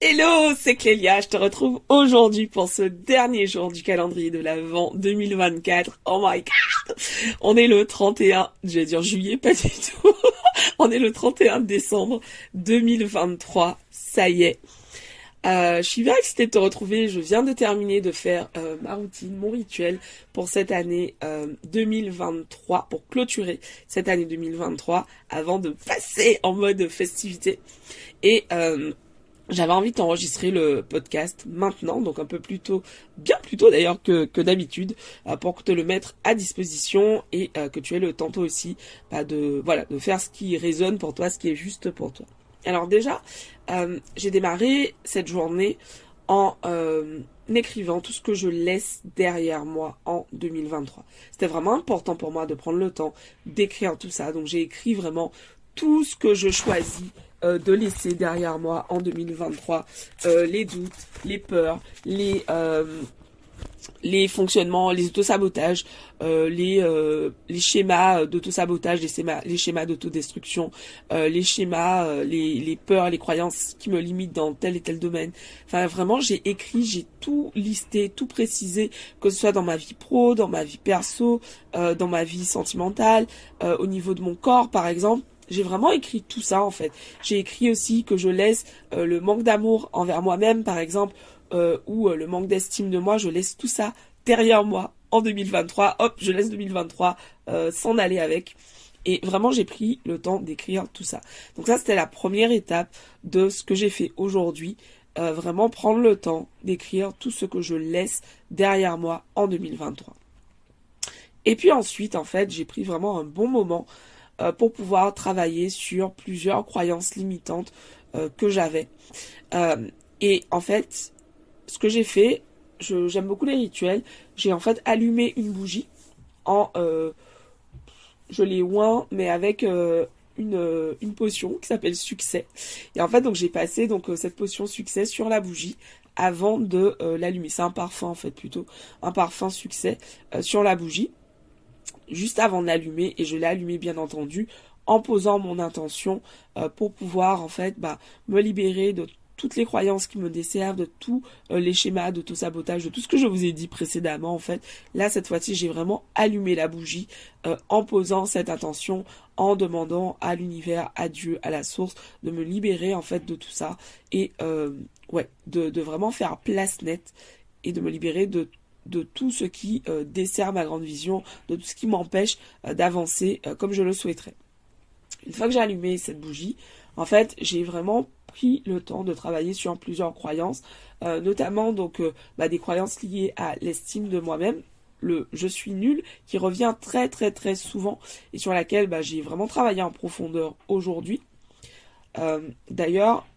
Hello, c'est Clélia, je te retrouve aujourd'hui pour ce dernier jour du calendrier de l'Avent 2024. Oh my god! On est le 31, je vais dire juillet, pas du tout. On est le 31 décembre 2023, ça y est. Je suis bien excitée de te retrouver, je viens de terminer de faire ma routine, mon rituel pour cette année 2023, pour clôturer cette année 2023 avant de passer en mode festivité. Et j'avais envie d'enregistrer le podcast maintenant, donc un peu plus tôt, bien plus tôt d'ailleurs que d'habitude, pour te le mettre à disposition et que tu aies le temps toi aussi de faire ce qui résonne pour toi, ce qui est juste pour toi. Alors déjà, j'ai démarré cette journée en écrivant tout ce que je laisse derrière moi en 2023. C'était vraiment important pour moi de prendre le temps d'écrire tout ça, donc j'ai écrit vraiment tout ce que je choisis de laisser derrière moi en 2023, les doutes, les peurs, les fonctionnements, les autosabotages, les schémas d'autosabotage, les schémas d'autodestruction, les schémas, les peurs, les croyances qui me limitent dans tel et tel domaine. Enfin vraiment, j'ai écrit, j'ai tout listé, tout précisé, que ce soit dans ma vie pro, dans ma vie perso, dans ma vie sentimentale, au niveau de mon corps par exemple. J'ai vraiment écrit tout ça en fait. J'ai écrit aussi que je laisse le manque d'amour envers moi-même par exemple, ou le manque d'estime de moi, je laisse tout ça derrière moi en 2023. Hop, je laisse 2023 s'en aller avec. Et vraiment, j'ai pris le temps d'écrire tout ça. Donc ça, c'était la première étape de ce que j'ai fait aujourd'hui. Vraiment prendre le temps d'écrire tout ce que je laisse derrière moi en 2023. Et puis ensuite, en fait, j'ai pris vraiment un bon moment pour pouvoir travailler sur plusieurs croyances limitantes que j'avais. Et en fait, ce que j'ai fait, j'aime beaucoup les rituels. J'ai en fait allumé une bougie je l'ai oint, mais avec une potion qui s'appelle succès. Et en fait, donc j'ai passé cette potion succès sur la bougie avant de l'allumer. C'est un parfum en fait plutôt, un parfum succès sur la bougie juste avant de l'allumer, et je l'ai allumé bien entendu en posant mon intention pour pouvoir en fait me libérer de toutes les croyances qui me desservent, de tous les schémas d'autosabotage, de tout ce que je vous ai dit précédemment en fait. Là cette fois-ci j'ai vraiment allumé la bougie en posant cette intention, en demandant à l'univers, à Dieu, à la source de me libérer en fait de tout ça et de vraiment faire place nette et de me libérer de tout ce qui dessert ma grande vision, de tout ce qui m'empêche d'avancer comme je le souhaiterais. Une fois que j'ai allumé cette bougie, en fait, j'ai vraiment pris le temps de travailler sur plusieurs croyances, notamment des croyances liées à l'estime de moi-même, le je suis nul, qui revient très très très souvent et sur laquelle j'ai vraiment travaillé en profondeur aujourd'hui. D'ailleurs,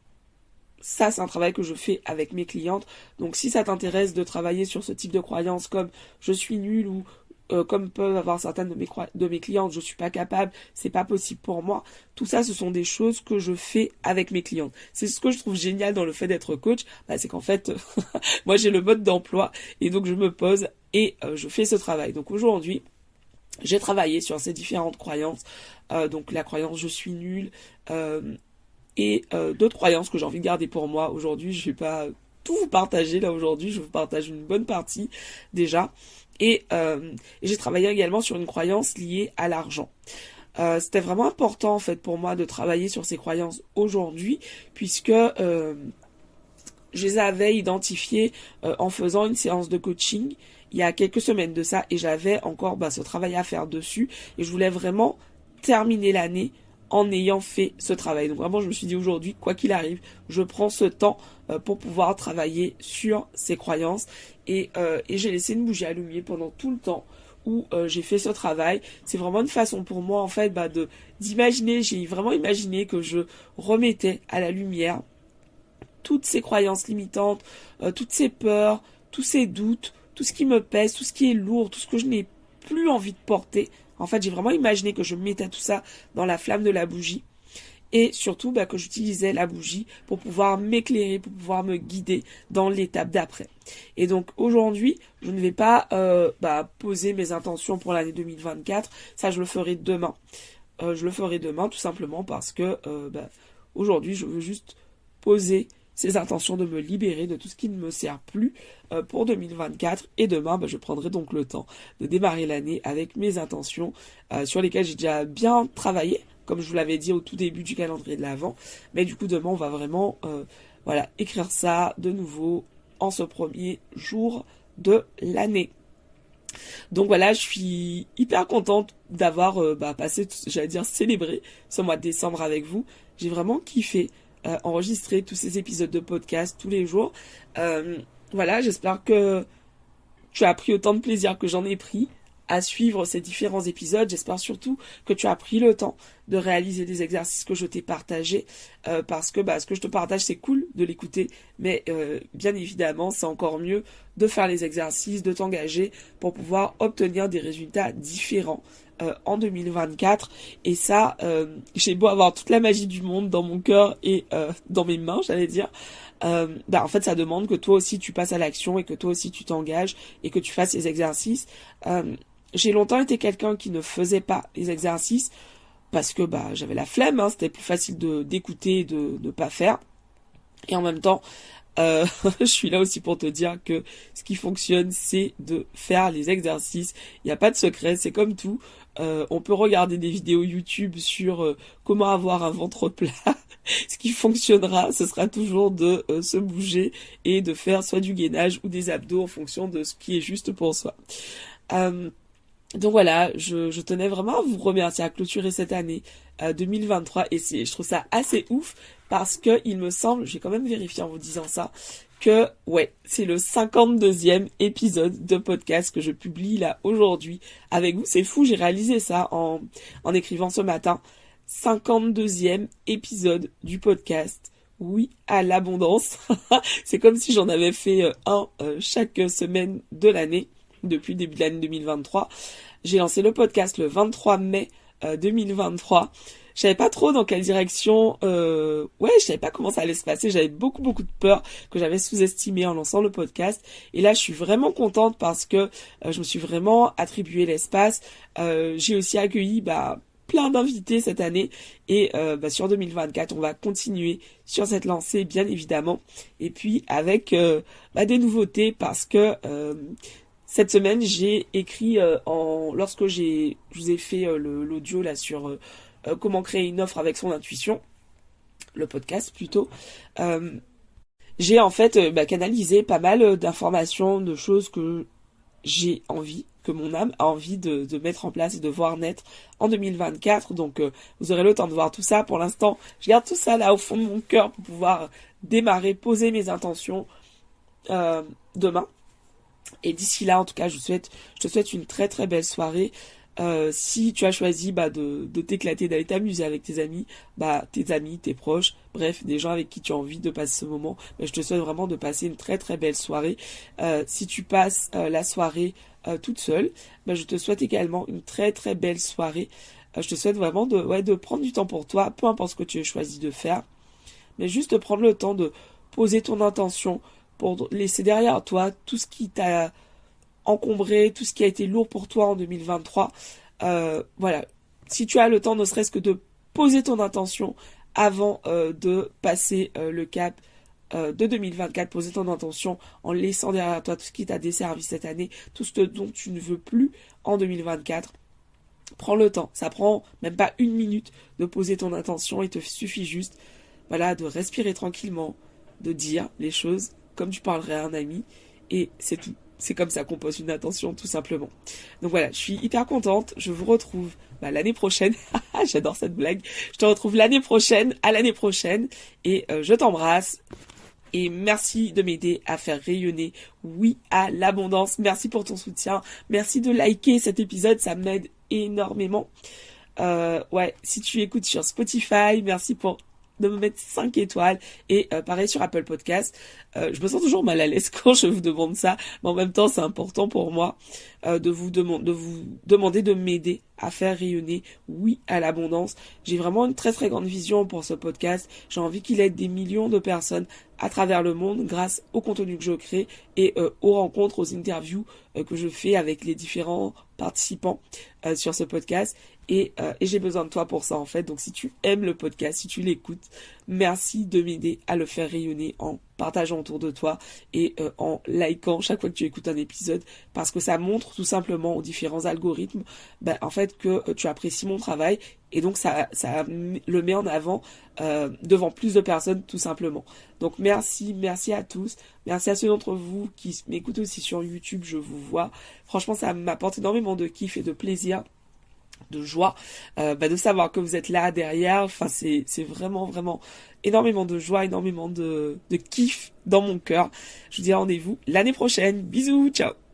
ça, c'est un travail que je fais avec mes clientes. Donc, si ça t'intéresse de travailler sur ce type de croyances comme je suis nulle ou comme peuvent avoir certaines de mes clientes, je suis pas capable, c'est pas possible pour moi. Tout ça, ce sont des choses que je fais avec mes clientes. C'est ce que je trouve génial dans le fait d'être coach, c'est qu'en fait, moi j'ai le mode d'emploi et donc je me pose et je fais ce travail. Donc aujourd'hui, j'ai travaillé sur ces différentes croyances. Donc la croyance je suis nulle. Et d'autres croyances que j'ai envie de garder pour moi. Aujourd'hui, je vais pas tout vous partager là aujourd'hui, je vous partage une bonne partie déjà. Et j'ai travaillé également sur une croyance liée à l'argent. C'était vraiment important en fait pour moi de travailler sur ces croyances aujourd'hui, puisque je les avais identifiées en faisant une séance de coaching il y a quelques semaines de ça, et j'avais encore ce travail à faire dessus, et je voulais vraiment terminer l'année en ayant fait ce travail. Donc vraiment, je me suis dit aujourd'hui, quoi qu'il arrive, je prends ce temps pour pouvoir travailler sur ces croyances. Et j'ai laissé une bougie allumée pendant tout le temps où j'ai fait ce travail. C'est vraiment une façon pour moi, en fait, d'imaginer, j'ai vraiment imaginé que je remettais à la lumière toutes ces croyances limitantes, toutes ces peurs, tous ces doutes, tout ce qui me pèse, tout ce qui est lourd, tout ce que je n'ai plus envie de porter. En fait, j'ai vraiment imaginé que je mettais tout ça dans la flamme de la bougie. Et surtout, que j'utilisais la bougie pour pouvoir m'éclairer, pour pouvoir me guider dans l'étape d'après. Et donc, aujourd'hui, je ne vais pas poser mes intentions pour l'année 2024. Ça, je le ferai demain. Je le ferai demain, tout simplement parce que aujourd'hui, je veux juste poser ces intentions de me libérer de tout ce qui ne me sert plus pour 2024. Et demain, je prendrai donc le temps de démarrer l'année avec mes intentions sur lesquelles j'ai déjà bien travaillé, comme je vous l'avais dit au tout début du calendrier de l'Avent. Mais du coup, demain, on va vraiment écrire ça de nouveau en ce premier jour de l'année. Donc voilà, je suis hyper contente d'avoir passé, j'allais dire célébré ce mois de décembre avec vous. J'ai vraiment kiffé enregistrer tous ces épisodes de podcast tous les jours. Voilà, j'espère que tu as pris autant de plaisir que j'en ai pris à suivre ces différents épisodes. J'espère surtout que tu as pris le temps de réaliser les exercices que je t'ai partagés parce que ce que je te partage, c'est cool de l'écouter, mais bien évidemment, c'est encore mieux de faire les exercices, de t'engager pour pouvoir obtenir des résultats différents en 2024. Et ça, j'ai beau avoir toute la magie du monde dans mon cœur et dans mes mains, j'allais dire. En fait, ça demande que toi aussi tu passes à l'action et que toi aussi tu t'engages et que tu fasses les exercices. J'ai longtemps été quelqu'un qui ne faisait pas les exercices parce que j'avais la flemme, hein, c'était plus facile d'écouter et de ne pas faire. Et en même temps, je suis là aussi pour te dire que ce qui fonctionne, c'est de faire les exercices. Il n'y a pas de secret, c'est comme tout. On peut regarder des vidéos YouTube sur comment avoir un ventre plat. Ce qui fonctionnera, ce sera toujours de se bouger et de faire soit du gainage ou des abdos en fonction de ce qui est juste pour soi. Donc voilà, je tenais vraiment à vous remercier, à clôturer cette année 2023 et je trouve ça assez ouf parce que il me semble, j'ai quand même vérifié en vous disant ça, que c'est le 52e épisode de podcast que je publie là aujourd'hui avec vous. C'est fou, j'ai réalisé ça en écrivant ce matin. 52e épisode du podcast. Oui à l'abondance. C'est comme si j'en avais fait un chaque semaine de l'année depuis le début de l'année 2023. J'ai lancé le podcast le 23 mai 2023. Je savais pas trop dans quelle direction, je savais pas comment ça allait se passer. J'avais beaucoup de peur que j'avais sous-estimé en lançant le podcast. Et là, je suis vraiment contente parce que je me suis vraiment attribué l'espace. J'ai aussi accueilli plein d'invités cette année et sur 2024 on va continuer sur cette lancée bien évidemment et puis avec des nouveautés parce que cette semaine j'ai écrit lorsque je vous ai fait l'audio là sur comment créer une offre avec son intuition, le podcast plutôt, j'ai en fait canalisé pas mal d'informations, de choses que j'ai envie, que mon âme a envie de mettre en place et de voir naître en 2024. Donc vous aurez le temps de voir tout ça. Pour l'instant, je garde tout ça là au fond de mon cœur pour pouvoir démarrer, poser mes intentions demain. Et d'ici là, en tout cas, je te souhaite une très très belle soirée. Si tu as choisi de t'éclater, d'aller t'amuser avec tes amis, tes proches, bref, des gens avec qui tu as envie de passer ce moment, je te souhaite vraiment de passer une très très belle soirée. Si tu passes la soirée toute seule, je te souhaite également une très très belle soirée. Je te souhaite vraiment de prendre du temps pour toi, peu importe ce que tu as choisi de faire, mais juste de prendre le temps de poser ton intention pour laisser derrière toi tout ce qui t'a encombré, tout ce qui a été lourd pour toi en 2023. Si tu as le temps, ne serait-ce que de poser ton intention avant de passer le cap de 2024, poser ton intention en laissant derrière toi tout ce qui t'a desservi cette année, tout ce dont tu ne veux plus en 2024. Prends le temps, ça prend même pas 1 minute de poser ton intention, il te suffit juste de respirer tranquillement, de dire les choses comme tu parlerais à un ami et c'est tout. C'est comme ça qu'on pose une intention, tout simplement. Donc voilà, je suis hyper contente. Je vous retrouve l'année prochaine. J'adore cette blague. Je te retrouve l'année prochaine, à l'année prochaine. Et je t'embrasse. Et merci de m'aider à faire rayonner oui à l'abondance. Merci pour ton soutien. Merci de liker cet épisode, ça m'aide énormément. Si tu écoutes sur Spotify, merci de me mettre 5 étoiles et pareil sur Apple Podcast. Je me sens toujours mal à l'aise quand je vous demande ça, mais en même temps c'est important pour moi de vous demander de m'aider à faire rayonner oui à l'abondance. J'ai vraiment une très très grande vision pour ce podcast. J'ai envie qu'il aide des millions de personnes à travers le monde grâce au contenu que je crée et aux rencontres, aux interviews que je fais avec les différents participants sur ce podcast. et j'ai besoin de toi pour ça en fait. Donc si tu aimes le podcast, si tu l'écoutes, merci de m'aider à le faire rayonner en partageant autour de toi et en likant chaque fois que tu écoutes un épisode, parce que ça montre tout simplement aux différents algorithmes en fait que tu apprécies mon travail, et donc ça le met en avant devant plus de personnes tout simplement. Donc merci à tous, merci à ceux d'entre vous qui m'écoutent aussi sur YouTube, je vous vois. Franchement ça m'apporte énormément de kiff et de plaisir, de joie, de savoir que vous êtes là derrière. Enfin c'est vraiment énormément de joie, énormément de kiff dans mon cœur. Je vous dis rendez-vous l'année prochaine. Bisous, ciao.